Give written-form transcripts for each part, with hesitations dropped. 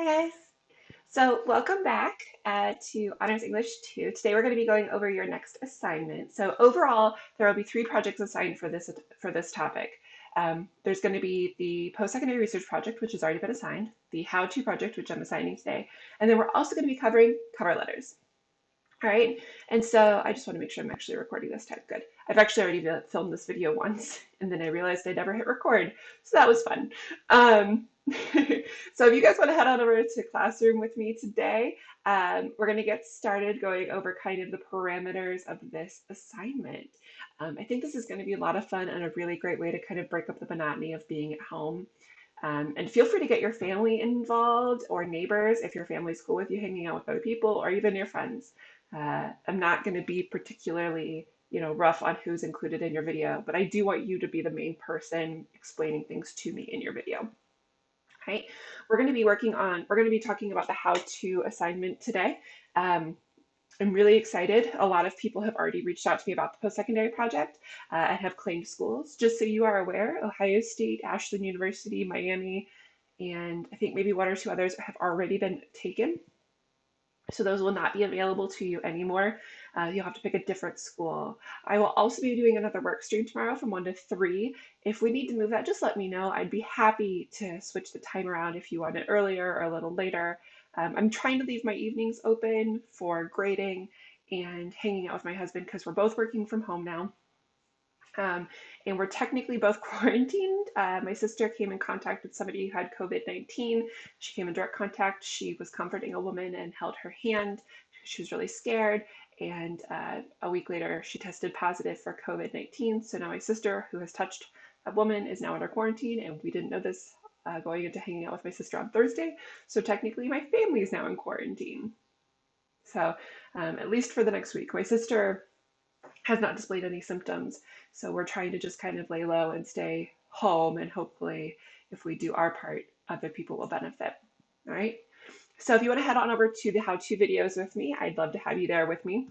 Hi guys. So welcome back to Honors English 2. Today we're going to be going over your next assignment. So overall, there will be three projects assigned for this topic. There's going to be the post-secondary research project, which has already been assigned, the how-to project, which I'm assigning today, and then we're also going to be covering cover letters. All right, and so I just want to make sure I'm actually recording this time. Good. I've actually already filmed this video once, and then I realized I never hit record, so that was fun. Um, so if you guys want to head on over to Classroom with me today, we're going to get started going over kind of the parameters of this assignment. I think this is going to be a lot of fun and a really great way to kind of break up the monotony of being at home. And feel free to get your family involved or neighbors if your family's cool with you hanging out with other people or even your friends. I'm not going to be particularly, rough on who's included in your video, but I do want you to be the main person explaining things to me in your video. Right? We're going to be talking about the how-to assignment today. I'm really excited. A lot of people have already reached out to me about the post-secondary project and have claimed schools. Just so you are aware, Ohio State, Ashland University, Miami, and I think maybe one or two others have already been taken. So those will not be available to you anymore. You'll have to pick a different school. I will also be doing another work stream tomorrow from 1 to 3. If we need to move that, just let me know. I'd be happy to switch the time around if you want it earlier or a little later. I'm trying to leave my evenings open for grading and hanging out with my husband because we're both working from home now. And we're technically both quarantined. My sister came in contact with somebody who had COVID-19. She came in direct contact. She was comforting a woman and held her hand. She was really scared. And a week later, she tested positive for COVID-19. So now my sister, who has touched a woman, is now under quarantine. And we didn't know this going into hanging out with my sister on Thursday. So technically, my family is now in quarantine. So at least for the next week, my sister has not displayed any symptoms. So we're trying to just kind of lay low and stay home. And hopefully, if we do our part, other people will benefit. All right. So if you want to head on over to the how-to videos with me, I'd love to have you there with me.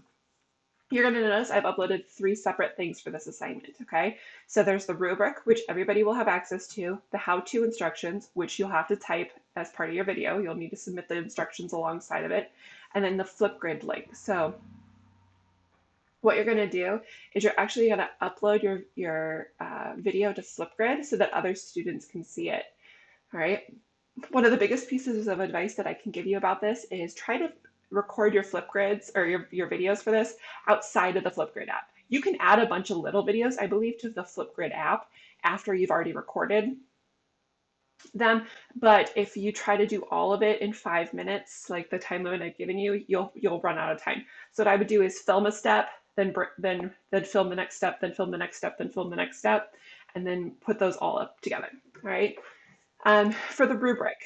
You're going to notice I've uploaded 3 separate things for this assignment, okay? So there's the rubric, which everybody will have access to, the how-to instructions, which you'll have to type as part of your video. You'll need to submit the instructions alongside of it, and then the Flipgrid link. So what you're going to do is you're actually going to upload your video to Flipgrid so that other students can see it. All right. One of the biggest pieces of advice that I can give you about this is try to record your Flipgrids or your videos for this outside of the Flipgrid app. You can add a bunch of little videos, I believe, to the Flipgrid app after you've already recorded them. But if you try to do all of it in 5 minutes, like the time limit I've given you, you'll run out of time. So what I would do is film a step, then film the next step, then film the next step, then film the next step, and then put those all up together. All right. For the rubric,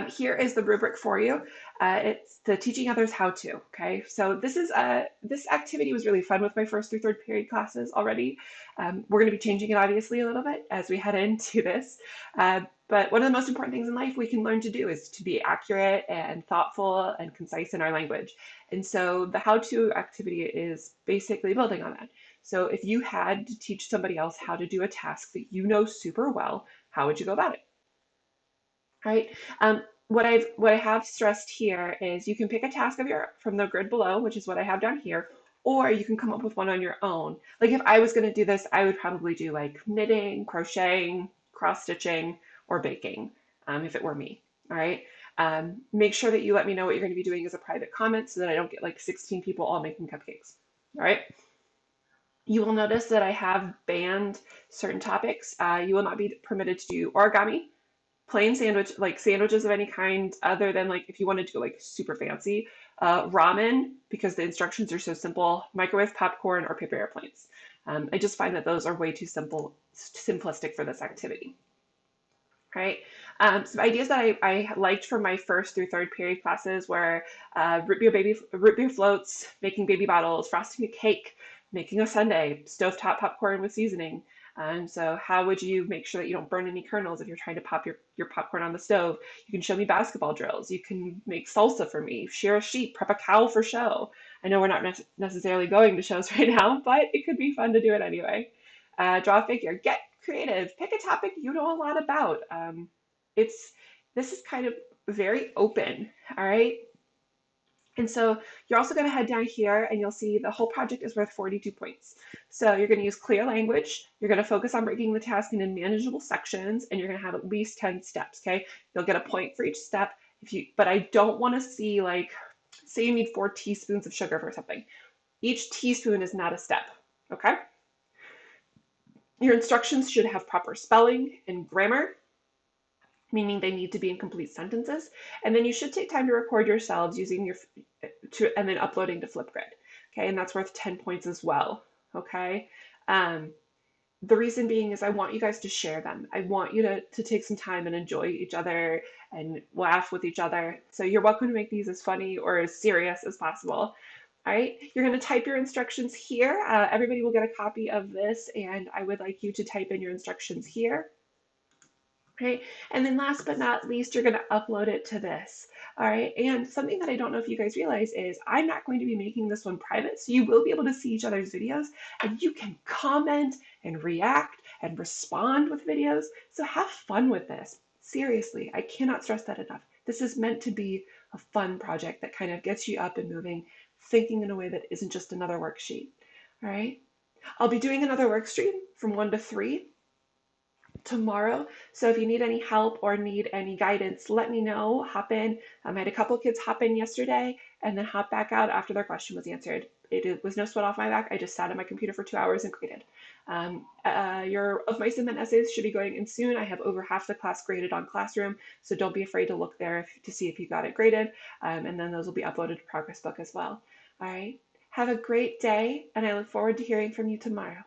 here is the rubric for you. It's the teaching others how to. Okay, so this activity was really fun with my first through third period classes already. We're going to be changing it obviously a little bit as we head into this. But one of the most important things in life we can learn to do is to be accurate and thoughtful and concise in our language. And so the how-to activity is basically building on that. So if you had to teach somebody else how to do a task that you know super well, how would you go about it? Right? What I have stressed here is you can pick a task from the grid below, which is what I have down here, or you can come up with one on your own. Like if I was going to do this, I would probably do like knitting, crocheting, cross stitching, or baking, if it were me. All right. Make sure that you let me know what you're going to be doing as a private comment so that I don't get like 16 people all making cupcakes. All right. You will notice that I have banned certain topics. You will not be permitted to do origami, plain sandwich, like sandwiches of any kind, other than like if you wanted to go like super fancy, ramen, because the instructions are so simple, microwave popcorn, or paper airplanes. I just find that those are way too simplistic for this activity. Right. Some ideas that I liked from my first through third period classes were root beer floats, making baby bottles, frosting a cake, making a sundae, stovetop popcorn with seasoning. So how would you make sure that you don't burn any kernels if you're trying to pop your popcorn on the stove? You can show me basketball drills. You can make salsa for me, shear a sheep, prep a cow for show. I know we're not necessarily going to shows right now, but it could be fun to do it anyway. Draw a figure, get creative, pick a topic you know a lot about. It's this is kind of very open, all right? And so you're also going to head down here and you'll see the whole project is worth 42 points. So you're going to use clear language. You're going to focus on breaking the task into manageable sections and you're going to have at least 10 steps, okay? You'll get a point for each step. But I don't want to see like, say you need 4 teaspoons of sugar for something. Each teaspoon is not a step, okay? Your instructions should have proper spelling and grammar, meaning they need to be in complete sentences. And then you should take time to record yourselves using and then uploading to Flipgrid. Okay, and that's worth 10 points as well. Okay. Um, the reason being is I want you guys to share them. I want you to take some time and enjoy each other and laugh with each other. So you're welcome to make these as funny or as serious as possible. All right, you're going to type your instructions here. Everybody will get a copy of this, and I would like you to type in your instructions here. Right? And then last but not least, you're going to upload it to this. All right. And something that I don't know if you guys realize is I'm not going to be making this one private. So you will be able to see each other's videos and you can comment and react and respond with videos. So have fun with this. Seriously, I cannot stress that enough. This is meant to be a fun project that kind of gets you up and moving, thinking in a way that isn't just another worksheet. All right. I'll be doing another work stream from 1 to 3 tomorrow. So if you need any help or need any guidance, let me know. Hop in. I had a couple kids hop in yesterday and then hop back out after their question was answered. It was no sweat off my back. I just sat at my computer for 2 hours and graded. Your Of My Sim essays should be going in soon. I have over half the class graded on Classroom, so don't be afraid to look there to see if you got it graded. And then those will be uploaded to Progress Book as well. All right. Have a great day, and I look forward to hearing from you tomorrow.